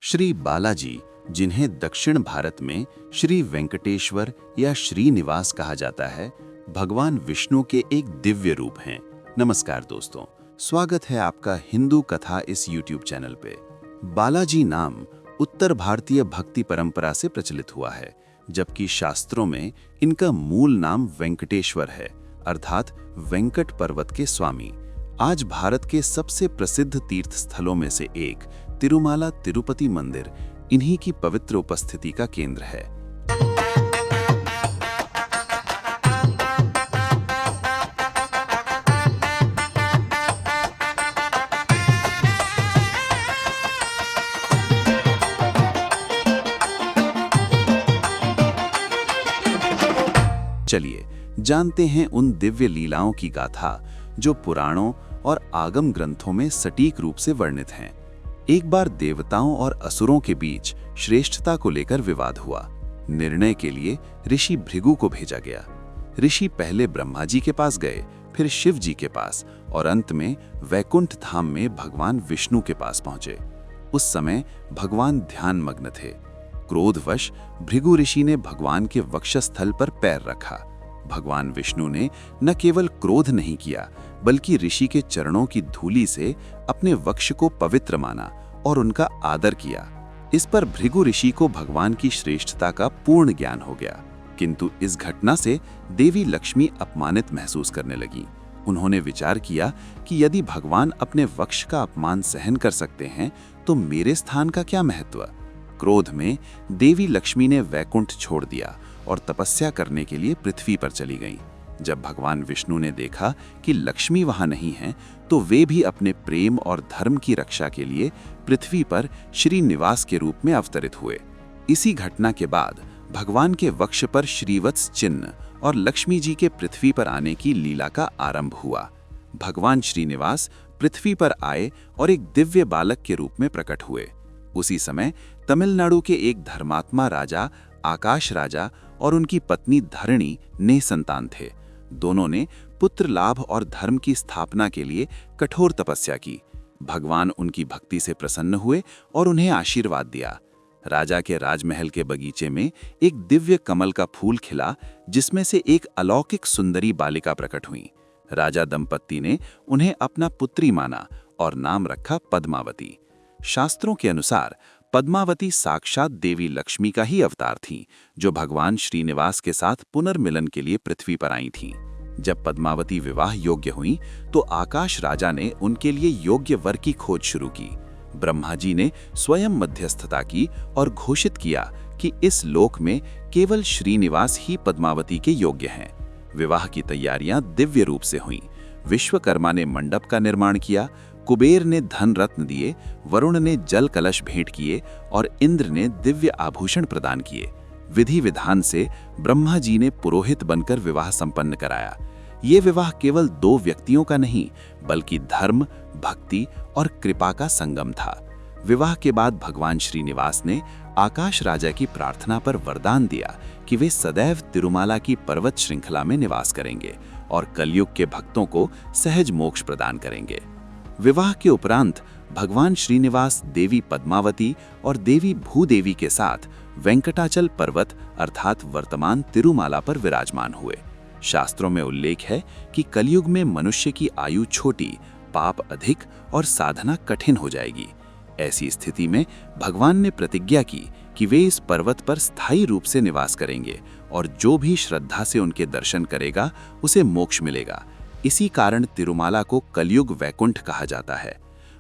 श्री बालाजी, जिन्हें दक्षिण भारत में श्री वेंकटेश्वर या श्रीनिवास कहा जाता है, भगवान विष्णु के एक दिव्य रूप हैं। नमस्कार दोस्तों, स्वागत है आपका हिंदू कथा इस YouTube चैनल पे। बालाजी नाम उत्तर भारतीय भक्ति परंपरा से प्रचलित हुआ है, जबकि शास्त्रों में इनका मूल नाम वेंकटेश्वर है, अर्थात वेंकट पर्वत के स्वामी। आज भारत के सबसे प्रसिद्ध तीर्थ स्थलों में से एक तिरुमाला तिरुपति मंदिर इन्हीं की पवित्र उपस्थिति का केंद्र है। चलिए जानते हैं उन दिव्य लीलाओं की गाथा जो पुराणों और आगम ग्रंथों में सटीक रूप से वर्णित हैं। एक बार देवताओं और असुरों के बीच श्रेष्ठता को लेकर विवाद हुआ। निर्णय के लिए ऋषि भृगु को भेजा गया। ऋषि पहले ब्रह्मा जी के पास गए, फिर शिव जी के पास और अंत में वैकुंठ धाम में भगवान विष्णु के पास पहुंचे। उस समय भगवान ध्यान मग्न थे। क्रोधवश भृगु ऋषि ने भगवान के वक्षस्थल पर पैर रखा। भगवान विष्णु ने न केवल क्रोध नहीं किया, बल्कि ऋषि के चरणों की धूलि से अपने वक्ष को पवित्र माना और उनका आदर किया। इस पर भृगु ऋषि को भगवान की श्रेष्ठता का पूर्ण ज्ञान हो गया, किंतु इस घटना से देवी लक्ष्मी अपमानित महसूस करने लगी। उन्होंने विचार किया कि यदि भगवान अपने वक्ष का अपमान सहन कर सकते हैं, तो मेरे स्थान का क्या महत्व। क्रोध में देवी लक्ष्मी ने वैकुंठ छोड़ दिया और तपस्या करने के लिए पृथ्वी पर चली गईं। जब भगवान विष्णु ने देखा कि लक्ष्मी वहां नहीं है, तो वे भी अपने प्रेम और धर्म की रक्षा के लिए पृथ्वी पर श्रीनिवास के रूप में अवतरित हुए। इसी घटना के बाद भगवान के वक्ष पर श्रीवत्स चिन्ह और लक्ष्मी जी के पृथ्वी पर आने की लीला का आरंभ हुआ। भगवान श्रीनिवास पृथ्वी पर आए और एक दिव्य बालक के रूप में प्रकट हुए। उसी समय तमिलनाडु के एक धर्मात्मा राजा आकाश राजा और उनकी पत्नी धरणी ने संतान थे। दोनों ने पुत्र लाभ और धर्म की स्थापना के लिए कठोर तपस्या की। भगवान उनकी भक्ति से प्रसन्न हुए और उन्हें आशीर्वाद दिया। राजा के राजमहल के बगीचे में एक दिव्य कमल का फूल खिला, जिसमें से एक अलौकिक सुंदरी बालिका प्रकट हुई। राजा दंपत्ति ने उन्हें अपना पुत्री माना और नाम रखा पद्मावती। शास्त्रों के अनुसार पद्मावती साक्षात देवी लक्ष्मी का ही अवतार थीं, जो भगवान श्रीनिवास के साथ पुनर्मिलन के लिए पृथ्वी पर आई थीं। जब पद्मावती विवाह योग्य हुईं, तो आकाश राजा ने उनके लिए योग्य वर की खोज शुरू की। ब्रह्मा जी ने स्वयं मध्यस्थता की और घोषित किया कि इस लोक में केवल श्रीनिवास ही पद्मावती के योग्य हैं। विवाह की तैयारियां दिव्य रूप से हुईं। विश्वकर्मा ने मंडप का निर्माण किया, कुबेर ने धन रत्न दिए, वरुण ने जल कलश भेंट किए और इंद्र ने दिव्य आभूषण प्रदान किए। विधि विधान से ब्रह्मा जी ने पुरोहित बनकर विवाह संपन्न कराया। ये विवाह केवल दो व्यक्तियों का नहीं, बल्कि धर्म, भक्ति और कृपा का संगम था। विवाह के बाद भगवान श्रीनिवास ने आकाश राजा की प्रार्थना पर वरदान दिया कि वे सदैव तिरुमाला की पर्वत श्रृंखला में निवास करेंगे और कलयुग के भक्तों को सहज मोक्ष प्रदान करेंगे। विवाह के उपरांत भगवान श्रीनिवास देवी पद्मावती और देवी भूदेवी के साथ वेंकटाचल पर्वत अर्थात वर्तमान तिरुमाला पर विराजमान हुए। शास्त्रों में उल्लेख है कि कलयुग में मनुष्य की आयु छोटी, पाप अधिक और साधना कठिन हो जाएगी। ऐसी स्थिति में भगवान ने प्रतिज्ञा की कि वे इस पर्वत पर स्थायी रूप से निवास करेंगे और जो भी श्रद्धा से उनके दर्शन करेगा उसे मोक्ष मिलेगा। इसी कारण तिरुमाला को कलयुग वैकुंठ कहा जाता है।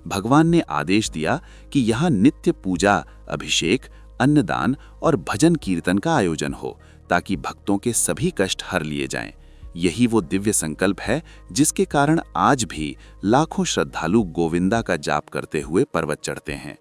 भगवान ने आदेश दिया कि यहाँ नित्य पूजा, अभिषेक, अन्नदान और भजन कीर्तन का आयोजन हो, ताकि भक्तों के सभी कष्ट हर लिए जाएं। यही वो दिव्य संकल्प है जिसके कारण आज भी लाखों श्रद्धालु गोविंदा का जाप करते हुए पर्वत चढ़ते हैं।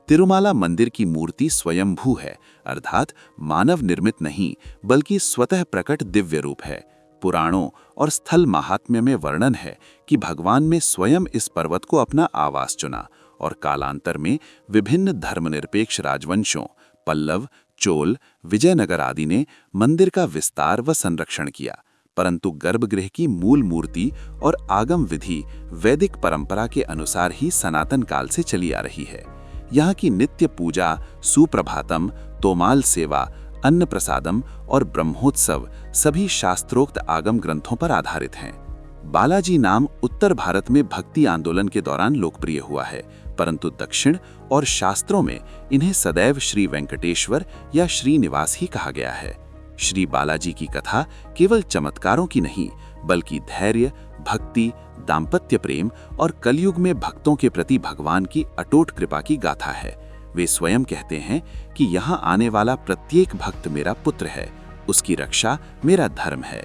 तिरुमाला मंदिर की मूर्ति स्वयंभू है, अर्थात मानव निर्मित नहीं, बल्कि स्वतः प्रकट दिव्य रूप है। पुराणों और स्थल महात्म्य में वर्णन है कि भगवान ने स्वयं इस पर्वत को अपना आवास चुना और कालांतर में विभिन्न धर्मनिरपेक्ष राजवंशों पल्लव, चोल, विजयनगर आदि ने मंदिर का विस्तार व संरक्षण किया, परंतु गर्भगृह की मूल मूर्ति और आगम विधि वैदिक परंपरा के अनुसार ही सनातन काल से चली आ रही है। यहाँ की नित्य पूजा, सुप्रभातम, तोमाल सेवा, अन्न प्रसादम और ब्रह्मोत्सव सभी शास्त्रोक्त आगम ग्रंथों पर आधारित हैं। बालाजी नाम उत्तर भारत में भक्ति आंदोलन के दौरान लोकप्रिय हुआ है, परंतु दक्षिण और शास्त्रों में इन्हें सदैव श्री वेंकटेश्वर या श्रीनिवास ही कहा गया है। श्री बालाजी की कथा केवल चमत्कारों की नहीं, बल्कि धैर्य, भक्ति, दाम्पत्य प्रेम और कलयुग में भक्तों के प्रति भगवान की अटूट कृपा की गाथा है। वे स्वयं कहते हैं कि यहाँ आने वाला प्रत्येक भक्त मेरा पुत्र है, उसकी रक्षा मेरा धर्म है।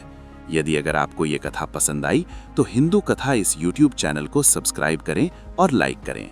यदि अगर आपको ये कथा पसंद आई तो हिंदू कथा इस YouTube चैनल को सब्सक्राइब करें और लाइक करें।